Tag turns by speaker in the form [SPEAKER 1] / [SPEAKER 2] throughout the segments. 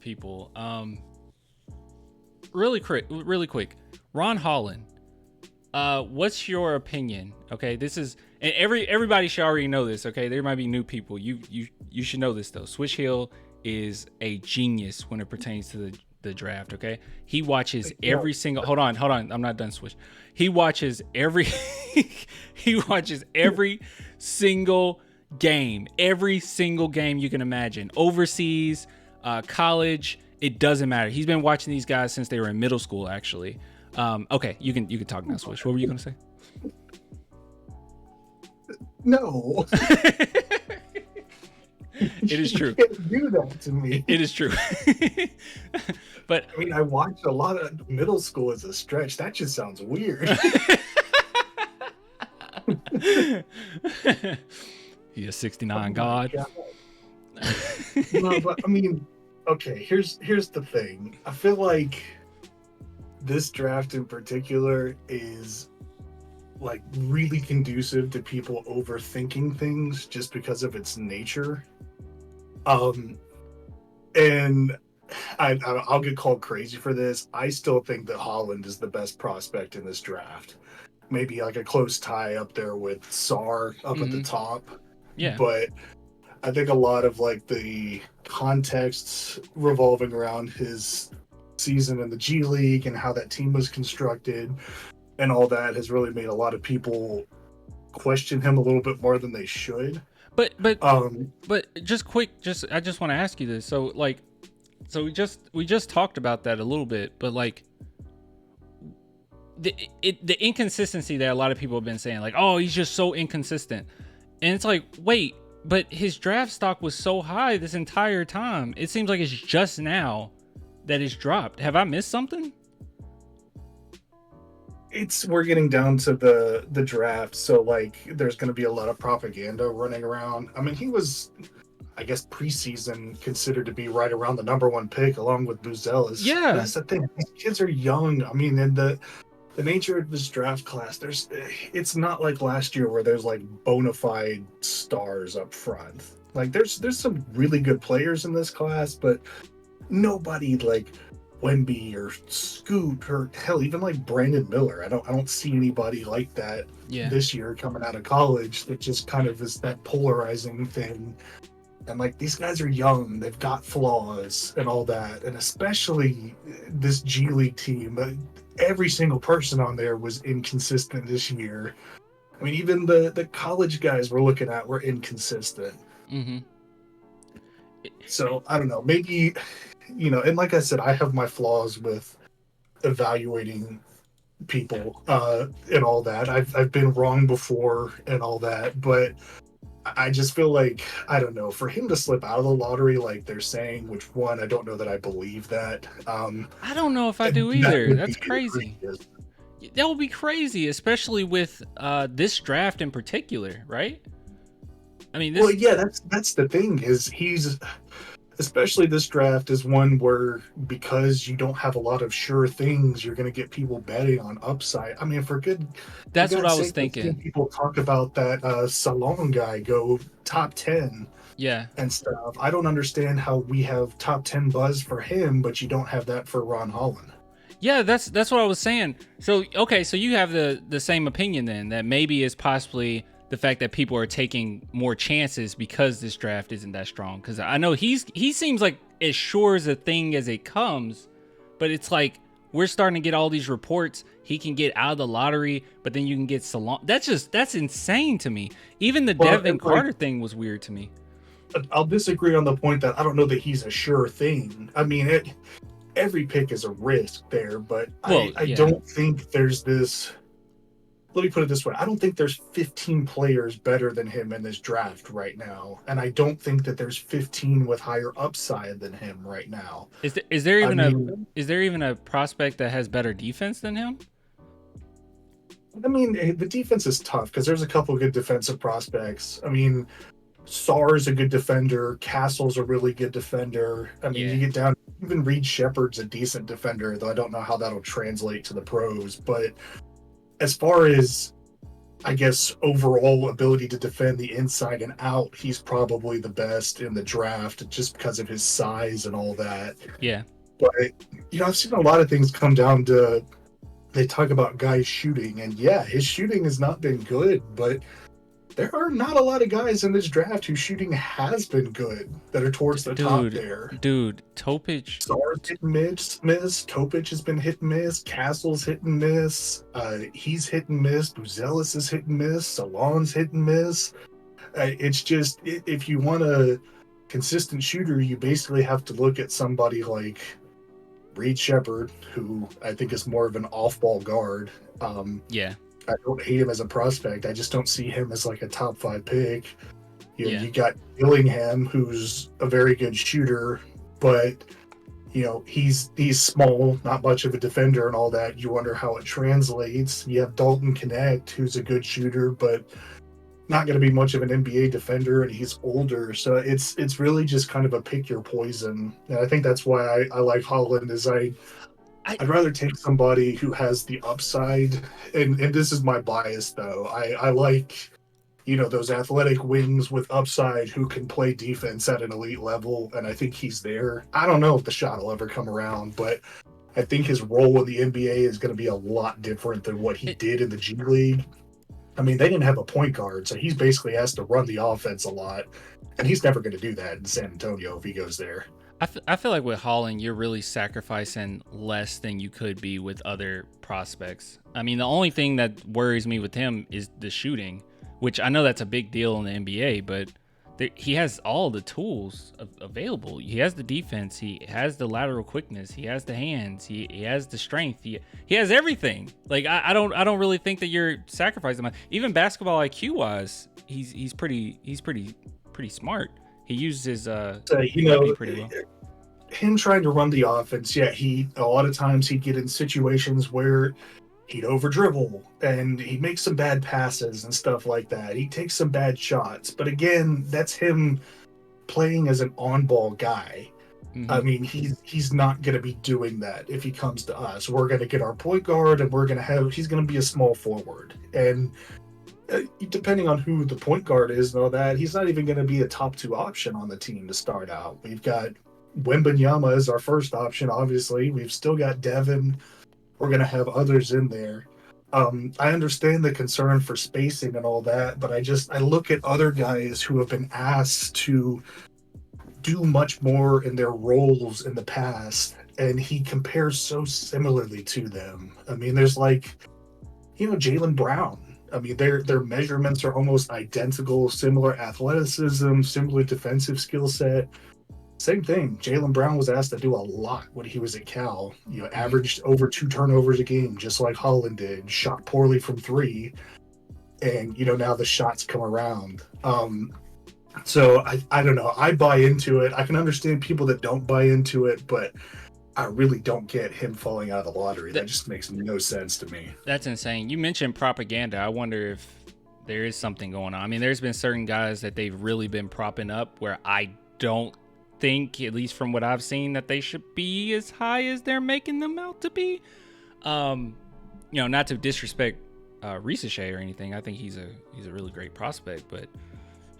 [SPEAKER 1] people. Really quick. Ron Holland. What's your opinion? Okay, this is, and everybody should already know this. Okay, there might be new people. You should know this though. Switch Hill is a genius when it pertains to the draft. Okay, he watches every single. Hold on. I'm not done. Switch. He watches every. He watches every single game you can imagine. Overseas, college. It doesn't matter. He's been watching these guys since they were in middle school, actually. Okay, you can talk now, Switch. What were you gonna say?
[SPEAKER 2] No.
[SPEAKER 1] It is true.
[SPEAKER 2] You can't do that to me.
[SPEAKER 1] It is true. But
[SPEAKER 2] I mean, I watched a lot of middle school as a stretch. That just sounds weird.
[SPEAKER 1] He a 69 god.
[SPEAKER 2] No, but I mean, okay, here's the thing. I feel like this draft in particular is like really conducive to people overthinking things just because of its nature. And I'll get called crazy for this. I still think that Holland is the best prospect in this draft. Maybe like a close tie up there with Sarr up at the top.
[SPEAKER 1] Yeah.
[SPEAKER 2] But I think a lot of like the context revolving around his season in the G League and how that team was constructed and all that has really made a lot of people question him a little bit more than they should.
[SPEAKER 1] But just I just want to ask you this. So we just talked about that a little bit, but like the inconsistency that a lot of people have been saying, like, oh, he's just so inconsistent. And it's like, wait, but his draft stock was so high this entire time. It seems like it's just now that it's dropped. Have I missed something?
[SPEAKER 2] We're getting down to the draft, so like there's going to be a lot of propaganda running around. I mean, he was, I guess, preseason considered to be right around the number one pick along with Buzelis.
[SPEAKER 1] Yeah,
[SPEAKER 2] that's the thing. These kids are young. I mean, and the nature of this draft class, it's not like last year where there's like bona fide stars up front. Like there's some really good players in this class, but nobody like Wemby or Scoot or hell, even like Brandon Miller. I don't see anybody like that this year coming out of college that just kind of is that polarizing thing. And like these guys are young, they've got flaws and all that, and especially this G League team. Every single person on there was inconsistent this year. I mean, even the college guys we're looking at were inconsistent.
[SPEAKER 1] Mm-hmm.
[SPEAKER 2] So I don't know, maybe, and like I said, I have my flaws with evaluating people and all that. I've been wrong before and all that, but I just feel like, I don't know, for him to slip out of the lottery like they're saying, which one, I don't know that I believe that.
[SPEAKER 1] I don't know if I do either. That's crazy. That would be crazy, especially with this draft in particular, right? I mean,
[SPEAKER 2] well, yeah, that's the thing is especially this draft is one where, because you don't have a lot of sure things, you're going to get people betting on upside. I mean,
[SPEAKER 1] that's what I was thinking.
[SPEAKER 2] People talk about that Salon guy go top 10.
[SPEAKER 1] Yeah.
[SPEAKER 2] And stuff. I don't understand how we have top 10 buzz for him, but you don't have that for Ron Holland.
[SPEAKER 1] Yeah, that's what I was saying. So, okay, so you have the same opinion then, that maybe it's possibly the fact that people are taking more chances because this draft isn't that strong. Because I know he seems like as sure as a thing as it comes, but it's like we're starting to get all these reports. He can get out of the lottery, but then you can get Salon. That's insane to me. Even the Devin Carter thing was weird to me.
[SPEAKER 2] I'll disagree on the point that I don't know that he's a sure thing. I mean, every pick is a risk there, but I don't think there's this. Let me put it this way. I don't think there's 15 players better than him in this draft right now. And I don't think that there's 15 with higher upside than him right now.
[SPEAKER 1] Is there even a prospect that has better defense than him?
[SPEAKER 2] I mean, the defense is tough because there's a couple of good defensive prospects. I mean, Sarr's a good defender. Castle's a really good defender. I mean, you get down, even Reed Shepard's a decent defender, though I don't know how that'll translate to the pros. But as far as I guess overall ability to defend the inside and out, he's probably the best in the draft just because of his size and all that.
[SPEAKER 1] Yeah.
[SPEAKER 2] But I've seen a lot of things come down to they talk about guys shooting, and yeah, his shooting has not been good, but there are not a lot of guys in this draft whose shooting has been good that are towards the top there.
[SPEAKER 1] Topic.
[SPEAKER 2] Sar's hit and miss. Topic has been hit and miss. Castle's hit and miss. He's hit and miss. Buzelis is hit and miss. Salon's hit and miss. It's just, if you want a consistent shooter, you basically have to look at somebody like Reed Shepard, who I think is more of an off-ball guard.
[SPEAKER 1] Yeah.
[SPEAKER 2] I don't hate him as a prospect. I just don't see him as like a top 5 pick. You got Dillingham, who's a very good shooter, but he's small, not much of a defender and all that. You wonder how it translates. You have Dalton Connect, who's a good shooter, but not going to be much of an NBA defender, and he's older. So it's really just kind of a pick your poison. And I think that's why I like Holland. I'd rather take somebody who has the upside, and this is my bias though. I like, those athletic wings with upside who can play defense at an elite level, and I think he's there. I don't know if the shot will ever come around, but I think his role in the NBA is going to be a lot different than what he did in the G League. I mean, they didn't have a point guard, so he's basically has to run the offense a lot, and he's never going to do that in San Antonio if he goes there.
[SPEAKER 1] I feel like with Holland, you're really sacrificing less than you could be with other prospects. I mean, the only thing that worries me with him is the shooting, which I know that's a big deal in the NBA, but he has all the tools available. He has the defense. He has the lateral quickness. He has the hands. He has the strength. He has everything. Like I don't really think that you're sacrificing him. Even basketball IQ wise, he's pretty smart. He uses his pretty well.
[SPEAKER 2] Him trying to run the offense, a lot of times he'd get in situations where he'd over dribble and he'd make some bad passes and stuff like that. He'd take some bad shots. But again, that's him playing as an on-ball guy. Mm-hmm. I mean, he's not going to be doing that if he comes to us. We're going to get our point guard, and he's going to be a small forward. And depending on who the point guard is and all that, he's not even going to be a top 2 option on the team to start out. We've got Wembanyama as our first option, obviously. We've still got Devin. We're going to have others in there. I understand the concern for spacing and all that, but I look at other guys who have been asked to do much more in their roles in the past, and he compares so similarly to them. I mean, there's Jaylen Brown. I mean, their measurements are almost identical, similar athleticism, similar defensive skill set. Same thing. Jaylen Brown was asked to do a lot when he was at Cal. Averaged over 2 turnovers a game, just like Holland did. Shot poorly from 3, and now the shots come around. So I don't know. I buy into it. I can understand people that don't buy into it, but I really don't get him falling out of the lottery. That just makes no sense to me.
[SPEAKER 1] That's insane. You mentioned propaganda. I wonder if there is something going on. I mean, there's been certain guys that they've really been propping up where I don't think, at least from what I've seen, that they should be as high as they're making them out to be. Not to disrespect Ricochet or anything. I think he's a really great prospect, but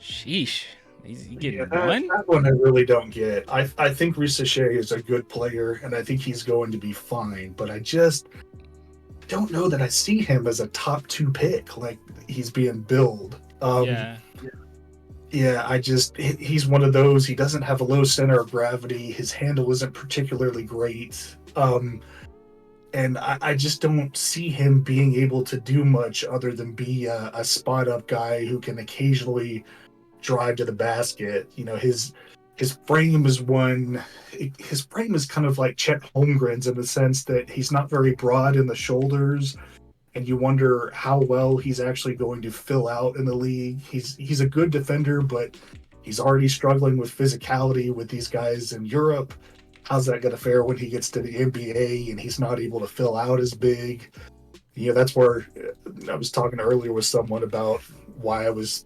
[SPEAKER 1] sheesh. He's getting one.
[SPEAKER 2] That one I really don't get. I think Ricochet is a good player, and I think he's going to be fine. But I just don't know that I see him as a top 2 pick like he's being billed. He's one of those. He doesn't have a low center of gravity. His handle isn't particularly great. And I just don't see him being able to do much other than be a spot up guy who can occasionally drive to the basket. His frame is his frame is kind of like Chet Holmgren's in the sense that he's not very broad in the shoulders, and you wonder how well he's actually going to fill out in the league. He's a good defender, but he's already struggling with physicality with these guys in Europe. How's that going to fare when he gets to the NBA and he's not able to fill out as big? That's where I was talking earlier with someone about why I was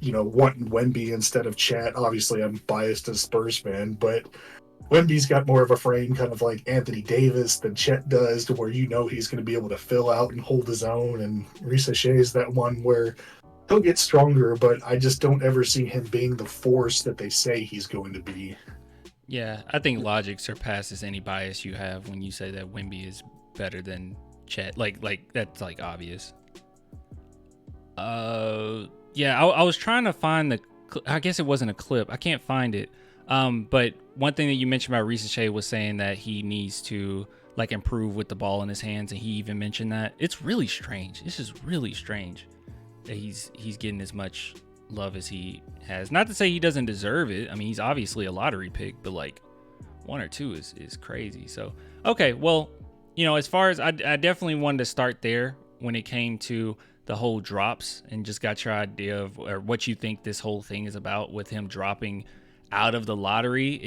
[SPEAKER 2] wanting Wemby instead of Chet. Obviously, I'm biased as a Spurs fan, but Wemby's got more of a frame, kind of like Anthony Davis than Chet does, to where he's going to be able to fill out and hold his own. And Risa Shea is that one where he'll get stronger, but I just don't ever see him being the force that they say he's going to be.
[SPEAKER 1] Yeah, I think logic surpasses any bias you have when you say that Wemby is better than Chet. Like that's like obvious. Yeah, I was trying to find I guess it wasn't a clip. I can't find it. But one thing that you mentioned about Risa Shea was saying that he needs to like improve with the ball in his hands, and he even mentioned that. It's really strange. This is really strange that he's getting as much love as he has. Not to say he doesn't deserve it. I mean, he's obviously a lottery pick, but like 1 or 2 is crazy. So, okay, well, as far as I definitely wanted to start there when it came to the whole drops, and just got your idea of or what you think this whole thing is about with him dropping out of the lottery.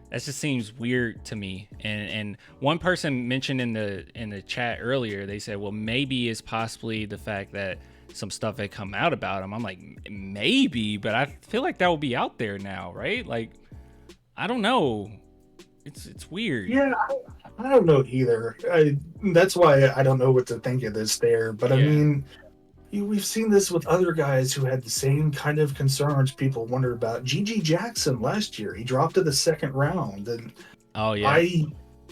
[SPEAKER 1] That just seems weird to me. And one person mentioned in the chat earlier, they said, well, maybe it's possibly the fact that some stuff had come out about him. I'm like, maybe, but I feel like that will be out there now, right? Like, I don't know. It's weird.
[SPEAKER 2] Yeah, I don't know either. That's why I don't know what to think of this there. But I mean, we've seen this with other guys who had the same kind of concerns people wondered about. G.G. Jackson last year, he dropped to the second round. And
[SPEAKER 1] oh, yeah.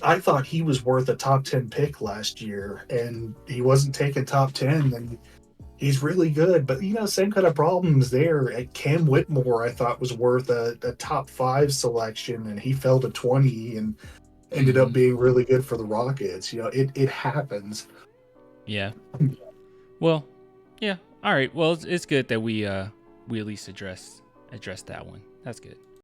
[SPEAKER 2] I thought he was worth a top 10 pick last year, and he wasn't taken top 10. And he's really good, but same kind of problems there. At Cam Whitmore, I thought was worth a top 5 selection, and he fell to 20 and ended up being really good for the Rockets. It happens.
[SPEAKER 1] Yeah. Well, yeah. All right. Well, it's good that we at least addressed that one. That's good.